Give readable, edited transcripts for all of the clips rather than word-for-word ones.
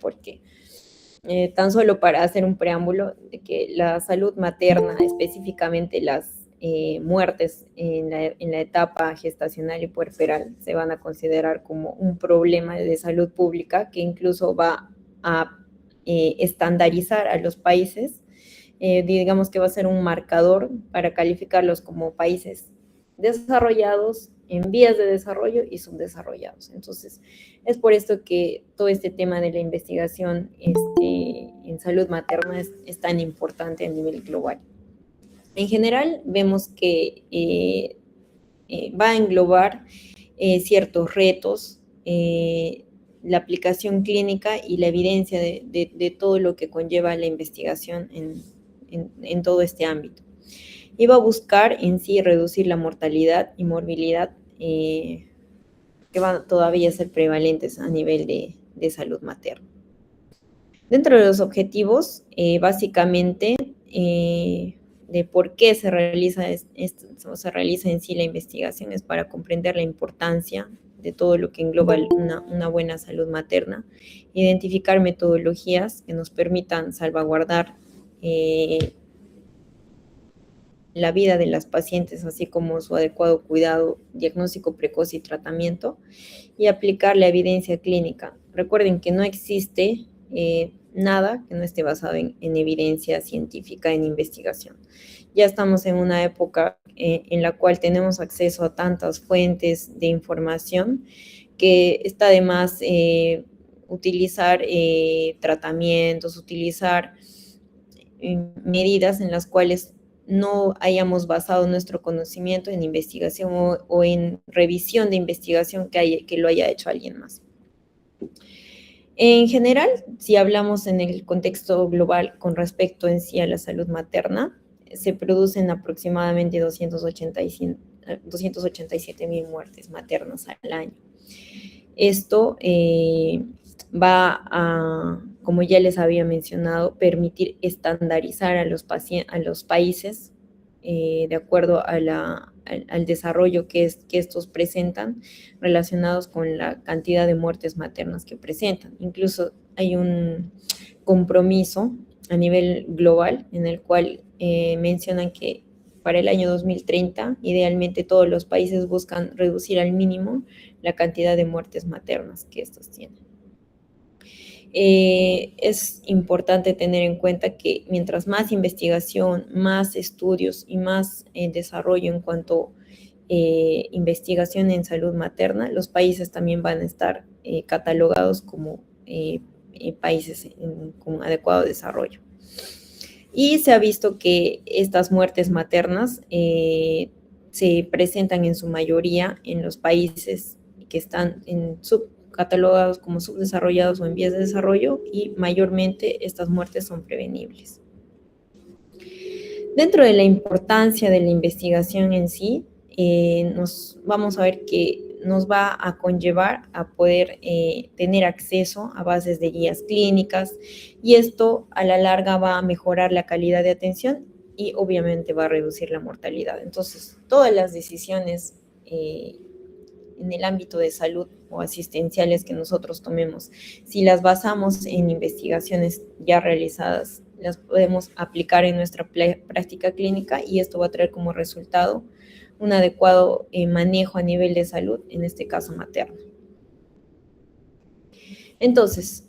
porque tan solo para hacer un preámbulo de que la salud materna, específicamente las muertes en la etapa gestacional y puerperal, se van a considerar como un problema de salud pública que incluso va a estandarizar a los países. Digamos que va a ser un marcador para calificarlos como países desarrollados, en vías de desarrollo y subdesarrollados. Entonces, es por esto que todo este tema de la investigación en salud materna es tan importante a nivel global. En general, vemos que va a englobar ciertos retos, la aplicación clínica y la evidencia de todo lo que conlleva la investigación en todo este ámbito. Y va a buscar en sí reducir la mortalidad y morbilidad que van todavía a ser prevalentes a nivel de salud materna. Dentro de los objetivos, básicamente, de por qué se realiza en sí la investigación es para comprender la importancia de todo lo que engloba una buena salud materna, identificar metodologías que nos permitan salvaguardar la vida de las pacientes, así como su adecuado cuidado, diagnóstico precoz y tratamiento, y aplicar la evidencia clínica. Recuerden que no existe nada que no esté basado en evidencia científica, en investigación. Ya estamos en una época en la cual tenemos acceso a tantas fuentes de información que está de más utilizar tratamientos, utilizar medidas en las cuales no hayamos basado nuestro conocimiento en investigación o en revisión de investigación que lo haya hecho alguien más. En general, si hablamos en el contexto global con respecto en sí a la salud materna, se producen aproximadamente 287,000 muertes maternas al año. Esto va a, como ya les había mencionado, permitir estandarizar a los países de acuerdo al desarrollo que estos presentan relacionados con la cantidad de muertes maternas que presentan. Incluso hay un compromiso a nivel global en el cual mencionan que para el año 2030, idealmente todos los países buscan reducir al mínimo la cantidad de muertes maternas que estos tienen. Es importante tener en cuenta que mientras más investigación, más estudios y más desarrollo en cuanto a investigación en salud materna, los países también van a estar catalogados como países con adecuado desarrollo. Y se ha visto que estas muertes maternas se presentan en su mayoría en los países que están catalogados como subdesarrollados o en vías de desarrollo, y mayormente estas muertes son prevenibles. Dentro de la importancia de la investigación en sí, vamos a ver que nos va a conllevar a poder tener acceso a bases de guías clínicas, y esto a la larga va a mejorar la calidad de atención y obviamente va a reducir la mortalidad. Entonces, todas las decisiones en el ámbito de salud o asistenciales que nosotros tomemos, si las basamos en investigaciones ya realizadas, las podemos aplicar en nuestra práctica clínica, y esto va a traer como resultado un adecuado manejo a nivel de salud, en este caso materno. Entonces,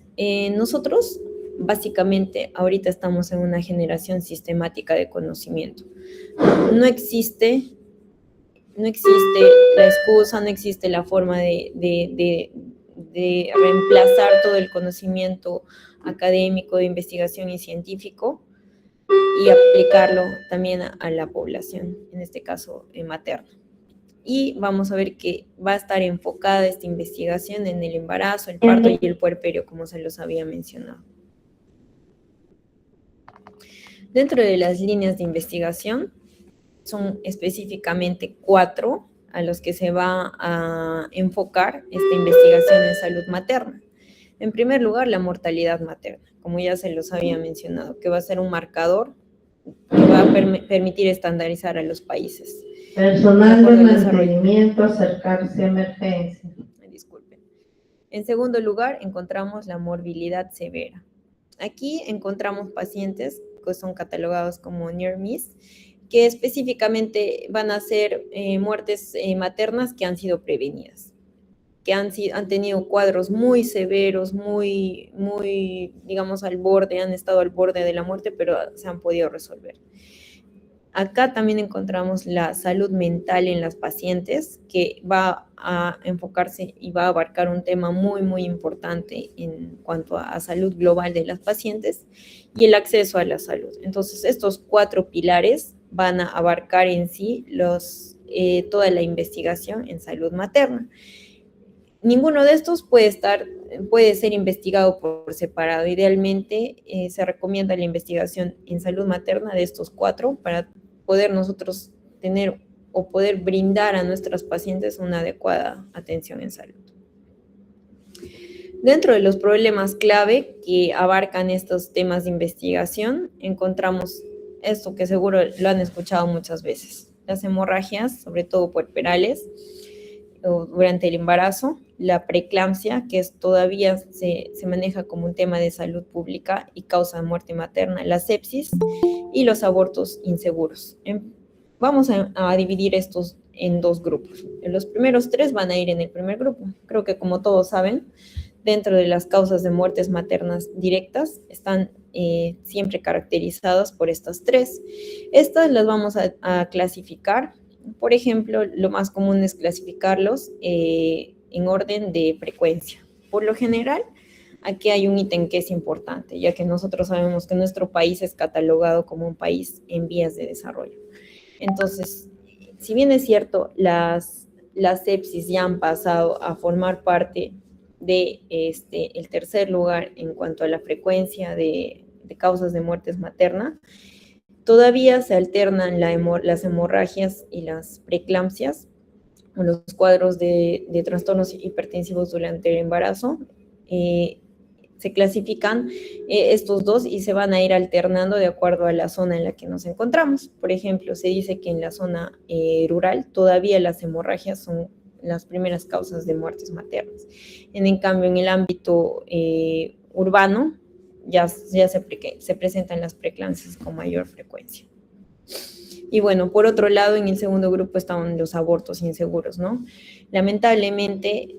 nosotros básicamente ahorita estamos en una generación sistemática de conocimiento. No existe la excusa, no existe la forma de reemplazar todo el conocimiento académico, de investigación y científico, y aplicarlo también a la población, en este caso materna. Y vamos a ver que va a estar enfocada esta investigación en el embarazo, el parto y el puerperio, como se los había mencionado. Dentro de las líneas de investigación, son específicamente 4 a los que se va a enfocar esta investigación en salud materna. En primer lugar, la mortalidad materna, como ya se los había mencionado, que va a ser un marcador que va a permitir estandarizar a los países. Personal de mantenimiento, acercarse a emergencia. Disculpen. En segundo lugar, encontramos la morbilidad severa. Aquí encontramos pacientes que son catalogados como near miss, que específicamente van a ser muertes maternas que han sido prevenidas, que han tenido cuadros muy severos, digamos, al borde, han estado al borde de la muerte, pero se han podido resolver. Acá también encontramos la salud mental en las pacientes, que va a enfocarse y va a abarcar un tema muy importante en cuanto a salud global de las pacientes y el acceso a la salud. Entonces, estos 4 pilares van a abarcar en sí toda la investigación en salud materna. Ninguno de estos puede ser investigado por separado. Idealmente se recomienda la investigación en salud materna de estos 4 para poder nosotros tener o poder brindar a nuestras pacientes una adecuada atención en salud. Dentro de los problemas clave que abarcan estos temas de investigación, encontramos esto que seguro lo han escuchado muchas veces: las hemorragias, sobre todo puerperales, durante el embarazo, la preeclampsia, que todavía se maneja como un tema de salud pública y causa muerte materna, la sepsis y los abortos inseguros. Vamos a dividir estos en 2 grupos. Los primeros 3 van a ir en el primer grupo. Creo que, como todos saben, dentro de las causas de muertes maternas directas están siempre caracterizadas por estas 3. Estas las vamos a clasificar. Por ejemplo, lo más común es clasificarlos en orden de frecuencia. Por lo general, aquí hay un ítem que es importante, ya que nosotros sabemos que nuestro país es catalogado como un país en vías de desarrollo. Entonces, si bien es cierto, las sepsis ya han pasado a formar parte de el tercer lugar en cuanto a la frecuencia de causas de muertes maternas, todavía se alternan las hemorragias y las preeclampsias, o los cuadros de trastornos hipertensivos durante el embarazo. Se clasifican estos 2 y se van a ir alternando de acuerdo a la zona en la que nos encontramos. Por ejemplo, se dice que en la zona rural todavía las hemorragias son las primeras causas de muertes maternas. En cambio, en el ámbito urbano, ya se presentan las preeclampsias con mayor frecuencia. Y bueno, por otro lado, en el segundo grupo estaban los abortos inseguros, ¿no? Lamentablemente,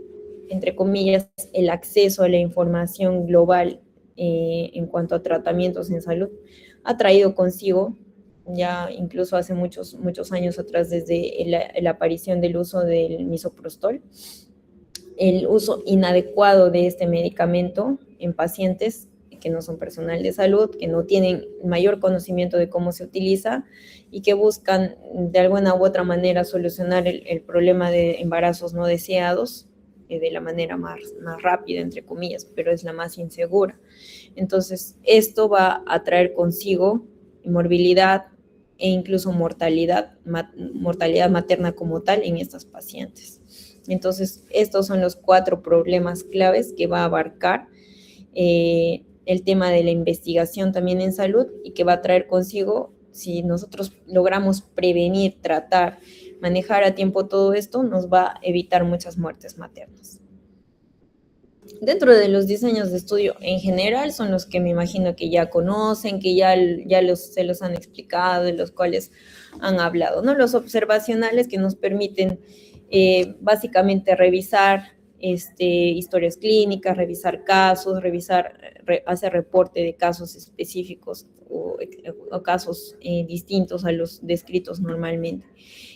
entre comillas, el acceso a la información global en cuanto a tratamientos en salud ha traído consigo, ya incluso hace muchos años atrás, desde la aparición del uso del misoprostol, el uso inadecuado de este medicamento en pacientes que no son personal de salud, que no tienen mayor conocimiento de cómo se utiliza y que buscan de alguna u otra manera solucionar el problema de embarazos no deseados de la manera más rápida, entre comillas, pero es la más insegura. Entonces, esto va a traer consigo morbilidad e incluso mortalidad materna como tal en estas pacientes. Entonces, estos son los 4 problemas claves que va a abarcar el tema de la investigación también en salud, y que va a traer consigo, si nosotros logramos prevenir, tratar, manejar a tiempo todo esto, nos va a evitar muchas muertes maternas. Dentro de los diseños de estudio en general son los que me imagino que ya conocen, que se los han explicado, de los cuales han hablado, ¿no? Los observacionales, que nos permiten básicamente revisar historias clínicas, revisar casos, hacer reporte de casos específicos o casos distintos a los descritos normalmente.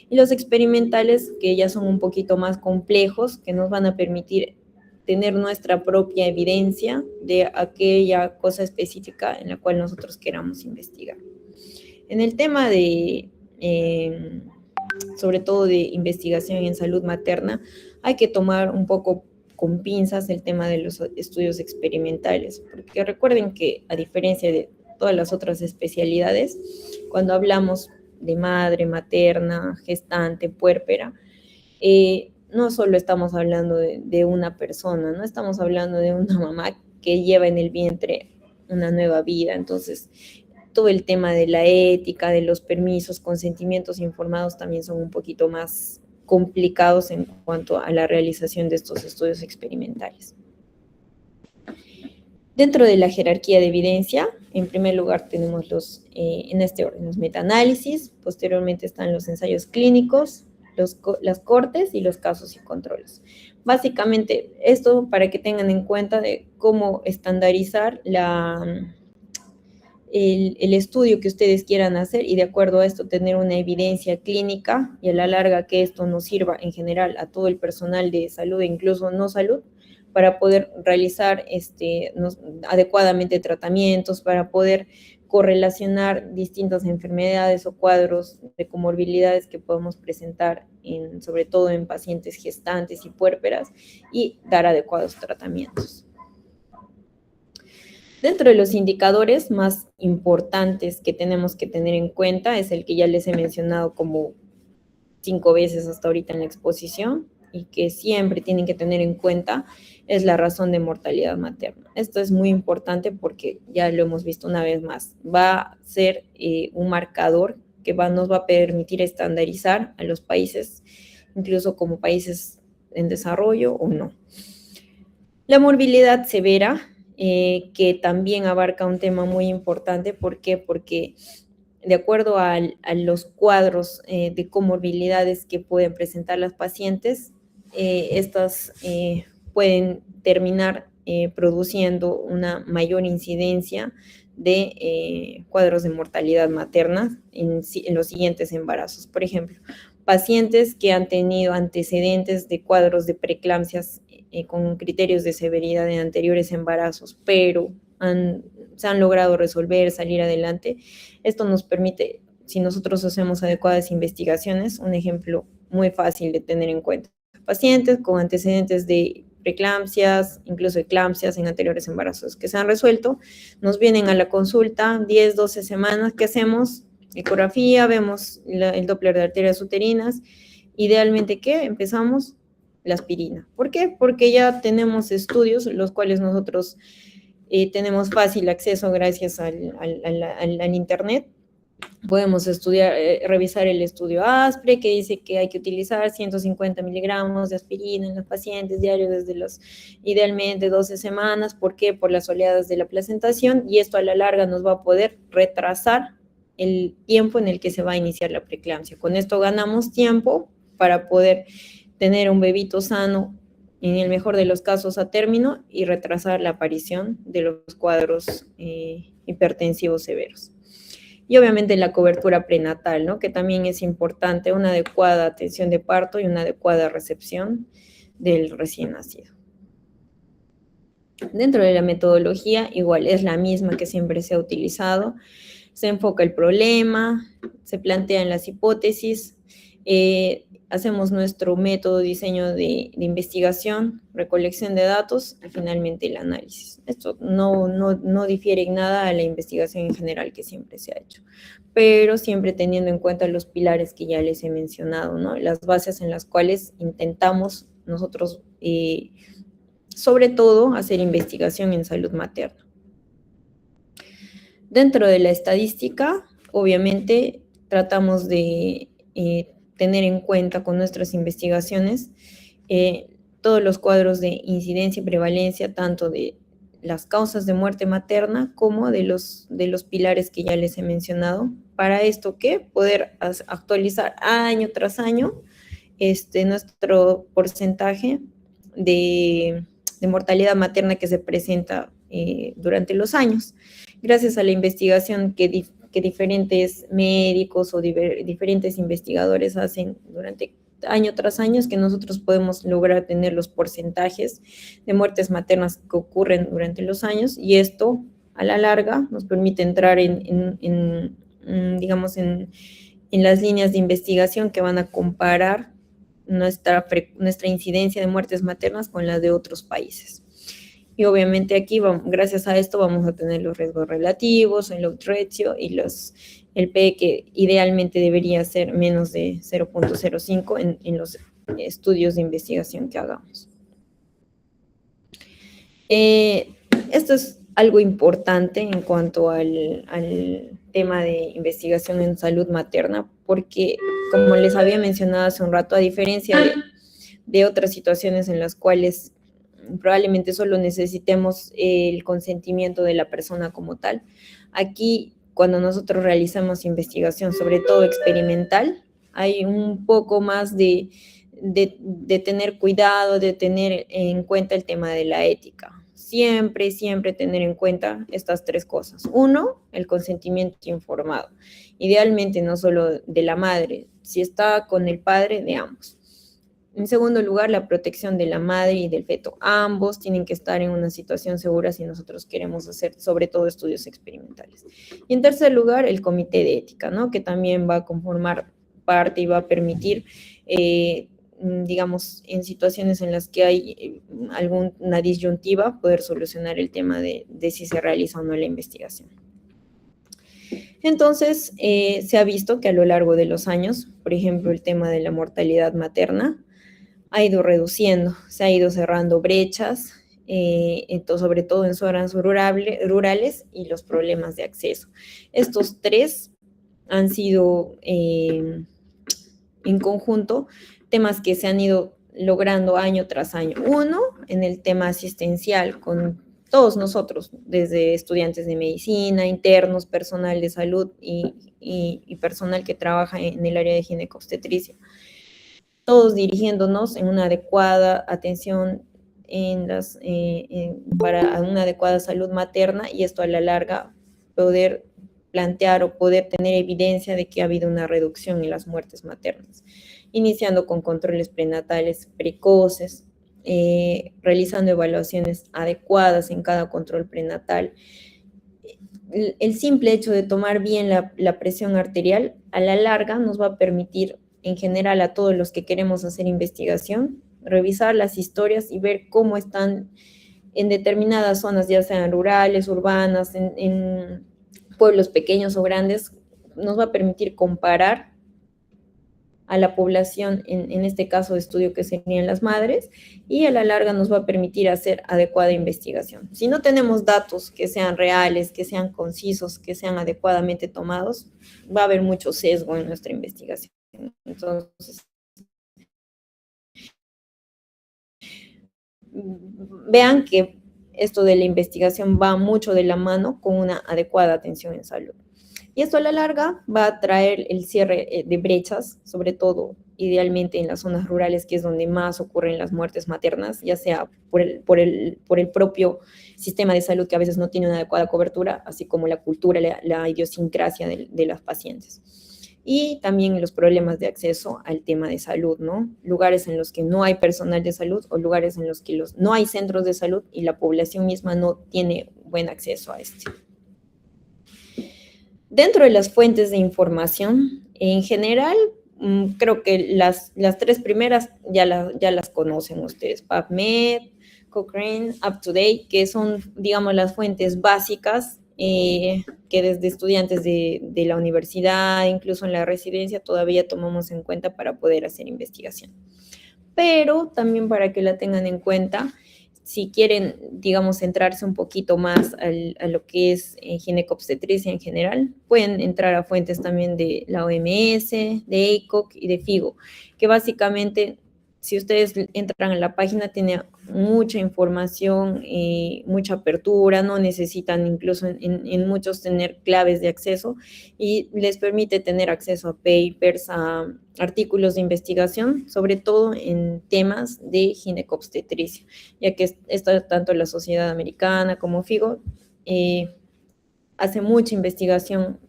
Y los experimentales, que ya son un poquito más complejos, que nos van a permitir tener nuestra propia evidencia de aquella cosa específica en la cual nosotros queramos investigar. En el tema de, sobre todo de investigación en salud materna, hay que tomar un poco con pinzas el tema de los estudios experimentales, porque recuerden que, a diferencia de todas las otras especialidades, cuando hablamos de madre, materna, gestante, puérpera, no solo estamos hablando de una persona, no estamos hablando de una mamá que lleva en el vientre una nueva vida. Entonces, todo el tema de la ética, de los permisos, consentimientos informados también son un poquito más complicados en cuanto a la realización de estos estudios experimentales. Dentro de la jerarquía de evidencia, en primer lugar tenemos en este orden, los metaanálisis, posteriormente están los ensayos clínicos, las cortes y los casos y controles. Básicamente, esto para que tengan en cuenta de cómo estandarizar el estudio que ustedes quieran hacer y de acuerdo a esto tener una evidencia clínica y a la larga que esto nos sirva en general a todo el personal de salud e incluso no salud para poder realizar adecuadamente tratamientos, para poder correlacionar distintas enfermedades o cuadros de comorbilidades que podemos presentar, sobre todo en pacientes gestantes y puérperas, y dar adecuados tratamientos. Dentro de los indicadores más importantes que tenemos que tener en cuenta es el que ya les he mencionado como 5 veces hasta ahorita en la exposición y que siempre tienen que tener en cuenta es la razón de mortalidad materna. Esto es muy importante porque ya lo hemos visto una vez más. Va a ser un marcador que nos va a permitir estandarizar a los países, incluso como países en desarrollo o no. La morbilidad severa, que también abarca un tema muy importante. ¿Por qué? Porque de acuerdo a los cuadros de comorbilidades que pueden presentar las pacientes, estas pueden terminar produciendo una mayor incidencia de cuadros de mortalidad materna en los siguientes embarazos. Por ejemplo, pacientes que han tenido antecedentes de cuadros de preeclampsias con criterios de severidad de anteriores embarazos, pero se han logrado resolver, salir adelante. Esto nos permite, si nosotros hacemos adecuadas investigaciones, un ejemplo muy fácil de tener en cuenta. Pacientes con antecedentes de preeclampsias, incluso eclampsias en anteriores embarazos que se han resuelto, nos vienen a la consulta 10, 12 semanas, ¿qué hacemos? Ecografía, vemos el Doppler de arterias uterinas. Idealmente, ¿qué? Empezamos la aspirina. ¿Por qué? Porque ya tenemos estudios, los cuales nosotros tenemos fácil acceso gracias al internet. Podemos estudiar, revisar el estudio ASPRE, que dice que hay que utilizar 150 miligramos de aspirina en los pacientes diarios desde idealmente 12 semanas. ¿Por qué? Por las oleadas de la placentación, y esto a la larga nos va a poder retrasar el tiempo en el que se va a iniciar la preeclampsia. Con esto ganamos tiempo para poder tener un bebito sano, en el mejor de los casos a término, y retrasar la aparición de los cuadros hipertensivos severos. Y obviamente la cobertura prenatal, ¿no? Que también es importante, una adecuada atención de parto y una adecuada recepción del recién nacido. Dentro de la metodología, igual es la misma que siempre se ha utilizado. Se enfoca el problema, se plantean las hipótesis, hacemos nuestro método de diseño de investigación, recolección de datos y finalmente el análisis. Esto no difiere en nada a la investigación en general que siempre se ha hecho, pero siempre teniendo en cuenta los pilares que ya les he mencionado, ¿no? Las bases en las cuales intentamos nosotros, sobre todo, hacer investigación en salud materna. Dentro de la estadística, obviamente, tratamos de tener en cuenta con nuestras investigaciones todos los cuadros de incidencia y prevalencia, tanto de las causas de muerte materna como de los pilares que ya les he mencionado. Para esto, ¿qué? Poder actualizar año tras año nuestro porcentaje de mortalidad materna que se presenta durante los años. Gracias a la investigación que diferentes médicos o diferentes investigadores hacen durante año tras año, es que nosotros podemos lograr tener los porcentajes de muertes maternas que ocurren durante los años, y esto a la larga nos permite entrar digamos, en las líneas de investigación que van a comparar nuestra incidencia de muertes maternas con la de otros países. Y obviamente aquí, gracias a esto, vamos a tener los riesgos relativos, el odds ratio y el P, que idealmente debería ser menos de 0.05 en los estudios de investigación que hagamos. Esto es algo importante en cuanto al tema de investigación en salud materna, porque, como les había mencionado hace un rato, a diferencia de otras situaciones en las cuales probablemente solo necesitemos el consentimiento de la persona como tal. Aquí, cuando nosotros realizamos investigación, sobre todo experimental, hay un poco más de tener cuidado, de tener en cuenta el tema de la ética. Siempre, siempre tener en cuenta estas tres cosas. Uno, el consentimiento informado. Idealmente no solo de la madre, si está con el padre, de ambos. En segundo lugar, la protección de la madre y del feto. Ambos tienen que estar en una situación segura si nosotros queremos hacer, sobre todo, estudios experimentales. Y en tercer lugar, el comité de ética, ¿no? Que también va a conformar parte y va a permitir, digamos, en situaciones en las que hay alguna disyuntiva, poder solucionar el tema de si se realiza o no la investigación. Entonces, se ha visto que a lo largo de los años, por ejemplo, el tema de la mortalidad materna ha ido reduciendo, se ha ido cerrando brechas, sobre todo en zonas rurales y los problemas de acceso. Estos tres han sido, en conjunto, temas que se han ido logrando año tras año. Uno, en el tema asistencial, con todos nosotros, desde estudiantes de medicina, internos, personal de salud y personal que trabaja en el área de ginecobstetricia, todos dirigiéndonos en una adecuada atención para una adecuada salud materna, y esto a la larga poder plantear o poder tener evidencia de que ha habido una reducción en las muertes maternas, iniciando con controles prenatales precoces, realizando evaluaciones adecuadas en cada control prenatal. El simple hecho de tomar bien la presión arterial a la larga nos va a permitir, en general, a todos los que queremos hacer investigación, revisar las historias y ver cómo están en determinadas zonas, ya sean rurales, urbanas, en pueblos pequeños o grandes. Nos va a permitir comparar a la población, en este caso de estudio que serían las madres, y a la larga nos va a permitir hacer adecuada investigación. Si no tenemos datos que sean reales, que sean concisos, que sean adecuadamente tomados, va a haber mucho sesgo en nuestra investigación. Entonces, vean que esto de la investigación va mucho de la mano con una adecuada atención en salud. Y esto a la larga va a traer el cierre de brechas, sobre todo idealmente en las zonas rurales, que es donde más ocurren las muertes maternas, ya sea por el propio sistema de salud, que a veces no tiene una adecuada cobertura, así como la cultura, la idiosincrasia de las pacientes. Y también los problemas de acceso al tema de salud, ¿no? Lugares en los que no hay personal de salud, o lugares en los que no hay centros de salud y la población misma no tiene buen acceso a este. Dentro de las fuentes de información, en general, creo que las tres primeras ya las conocen ustedes: PubMed, Cochrane, UpToDate, que son, digamos, las fuentes básicas que desde estudiantes de la universidad, incluso en la residencia, todavía tomamos en cuenta para poder hacer investigación. Pero también, para que la tengan en cuenta, si quieren, digamos, centrarse un poquito más a lo que es ginecobstetricia en general, pueden entrar a fuentes también de la OMS, de ACOG y de FIGO, que básicamente, si ustedes entran a la página, tiene mucha información, mucha apertura, no necesitan incluso en muchos tener claves de acceso, y les permite tener acceso a papers, a artículos de investigación, sobre todo en temas de ginecobstetricia, ya que tanto la Sociedad Americana como FIGO hace mucha investigación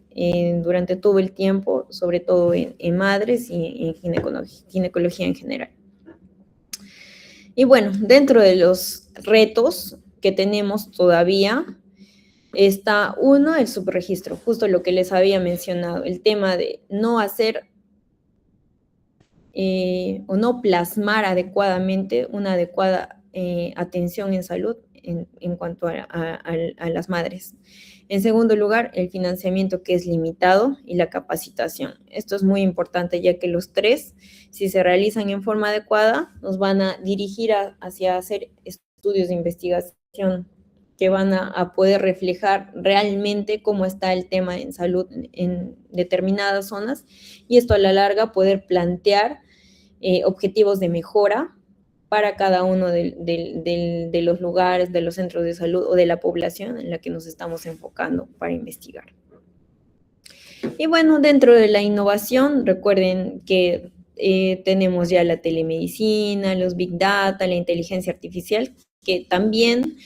durante todo el tiempo, sobre todo en madres y en ginecología en general. Y bueno, dentro de los retos que tenemos todavía está, uno, el subregistro, justo lo que les había mencionado, el tema de no hacer o no plasmar adecuadamente una adecuada atención en salud en cuanto a las madres. En segundo lugar, el financiamiento, que es limitado, y la capacitación. Esto es muy importante, ya que los tres, si se realizan en forma adecuada, nos van a dirigir hacia hacer estudios de investigación que van a poder reflejar realmente cómo está el tema en salud en determinadas zonas, y esto a la larga poder plantear objetivos de mejora para cada uno de los lugares, de los centros de salud o de la población en la que nos estamos enfocando para investigar. Y bueno, dentro de la innovación, recuerden que tenemos ya la telemedicina, los big data, la inteligencia artificial, que también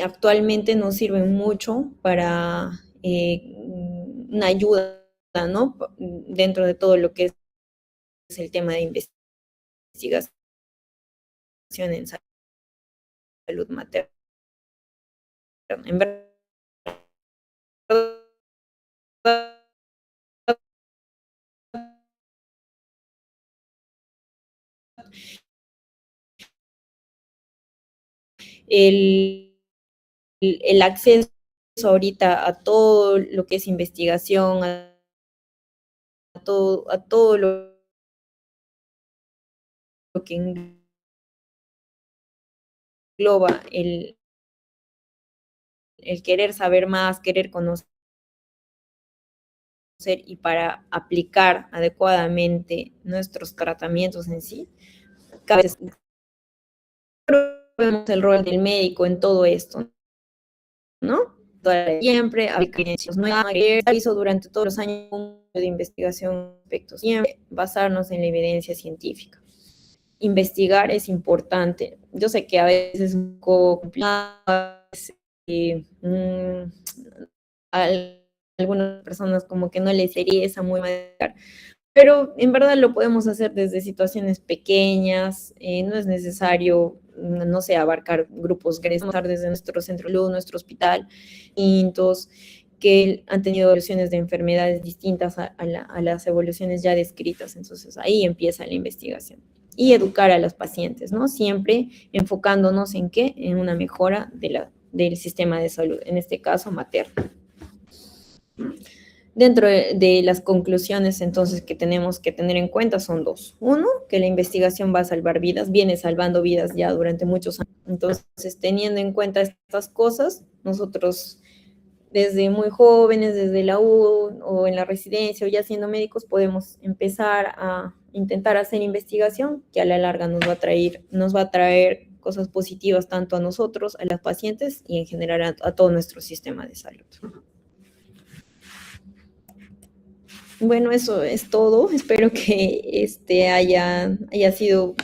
actualmente nos sirven mucho para una ayuda, ¿no? Dentro de todo lo que es el tema de investigación en salud materna. En verdad, el, el acceso ahorita a todo lo que es investigación, a todo lo que engloba el querer saber más, querer conocer y para aplicar adecuadamente nuestros tratamientos en sí, cada vez vemos el rol del médico en todo esto, ¿no? Siempre aplicar evidencias nuevas, hizo durante todos los años de investigación respecto, siempre basarnos en la evidencia científica. Investigar es importante. Yo sé que a veces es un poco complicado, algunas personas como que no les interesa muy mal, pero en verdad lo podemos hacer desde situaciones pequeñas, no es necesario, no sé, abarcar grupos grandes, desde nuestro centro de salud, nuestro hospital, distintos, que han tenido evoluciones de enfermedades distintas a las evoluciones ya descritas. Entonces ahí empieza la investigación. Y educar a los pacientes, ¿no? Siempre enfocándonos en qué, en una mejora del sistema de salud, en este caso materno. Dentro de las conclusiones, entonces, que tenemos que tener en cuenta son dos. Uno, que la investigación va a salvar vidas, viene salvando vidas ya durante muchos años. Entonces, teniendo en cuenta estas cosas, nosotros desde muy jóvenes, desde la U o en la residencia o ya siendo médicos, podemos empezar a intentar hacer investigación que a la larga nos va a traer cosas positivas tanto a nosotros, a los pacientes y en general a todo nuestro sistema de salud. Bueno, eso es todo. Espero que haya sido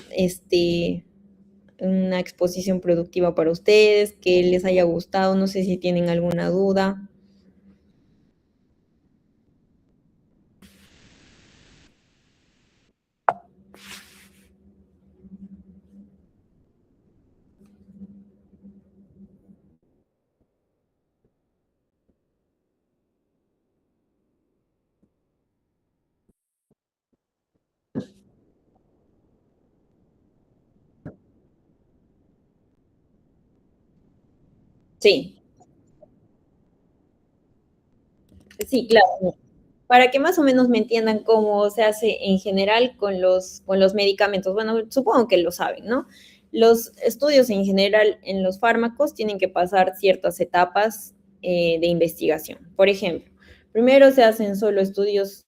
una exposición productiva para ustedes, que les haya gustado. No sé si tienen alguna duda. Sí, sí, claro. Para que más o menos me entiendan cómo se hace en general con los medicamentos. Bueno, supongo que lo saben, ¿no? Los estudios en general en los fármacos tienen que pasar ciertas etapas de investigación. Por ejemplo, primero se hacen solo estudios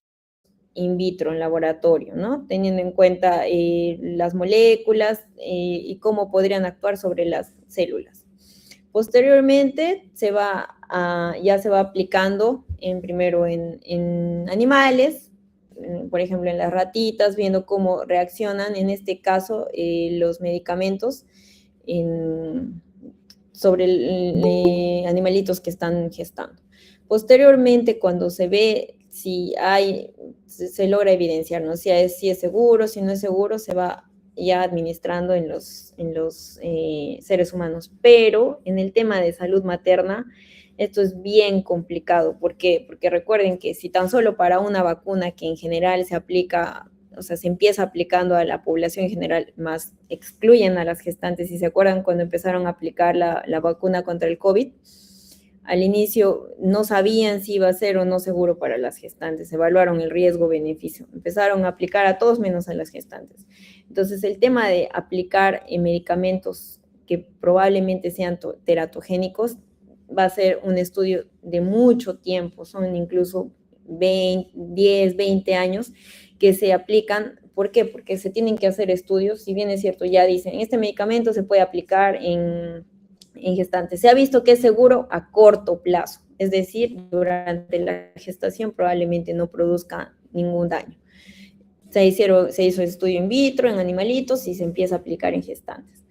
in vitro, en laboratorio, ¿no? Teniendo en cuenta las moléculas y cómo podrían actuar sobre las células. Posteriormente ya se va aplicando primero en animales, por ejemplo en las ratitas, viendo cómo reaccionan en este caso los medicamentos sobre animalitos que están gestando. Posteriormente, cuando se ve si se logra evidenciar, ¿no? Si es seguro, si no es seguro, se va ya administrando en los seres humanos. Pero en el tema de salud materna, esto es bien complicado. ¿Por qué? Porque recuerden que si tan solo para una vacuna que en general se aplica, o sea, se empieza aplicando a la población en general, más excluyen a las gestantes. Si se acuerdan cuando empezaron a aplicar la vacuna contra el COVID, al inicio no sabían si iba a ser o no seguro para las gestantes, evaluaron el riesgo-beneficio, empezaron a aplicar a todos menos a las gestantes. Entonces, el tema de aplicar medicamentos que probablemente sean teratogénicos va a ser un estudio de mucho tiempo, son incluso 10, 20 años que se aplican ¿Por qué? Porque se tienen que hacer estudios, si bien es cierto, ya dicen, este medicamento se puede aplicar en gestantes. Se ha visto que es seguro a corto plazo, es decir, durante la gestación probablemente no produzca ningún daño. Se hizo estudio in vitro en animalitos y se empieza a aplicar en gestantes.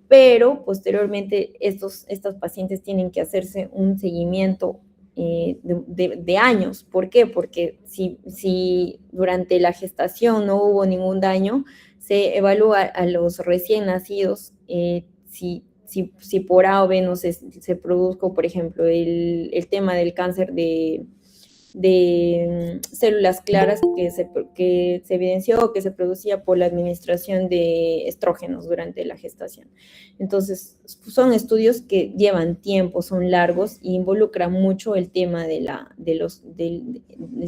Pero posteriormente estas pacientes tienen que hacerse un seguimiento de años. ¿Por qué? Porque si durante la gestación no hubo ningún daño, se evalúa a los recién nacidos si por A o B no se produjo, por ejemplo, el tema del cáncer de células claras que se evidenció que se producía por la administración de estrógenos durante la gestación. Entonces, son estudios que llevan tiempo, son largos e involucran mucho el tema del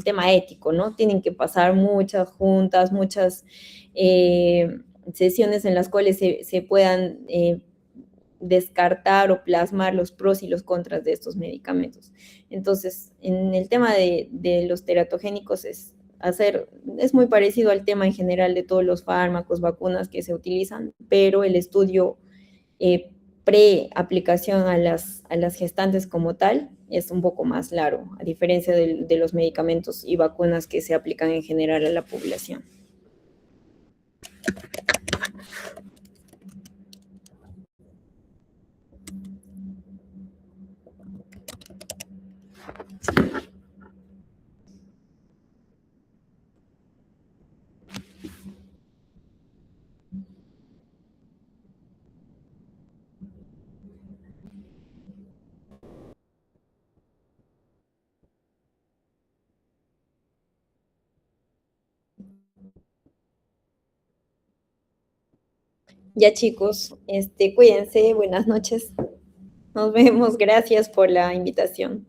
tema ético, ¿no? Tienen que pasar muchas juntas, muchas sesiones en las cuales se puedan descartar o plasmar los pros y los contras de estos medicamentos. Entonces, en el tema de los teratogénicos es muy parecido al tema en general de todos los fármacos, vacunas que se utilizan, pero el estudio pre-aplicación a las gestantes como tal es un poco más largo, a diferencia de los medicamentos y vacunas que se aplican en general a la población. Ya chicos, cuídense, buenas noches. Nos vemos, gracias por la invitación.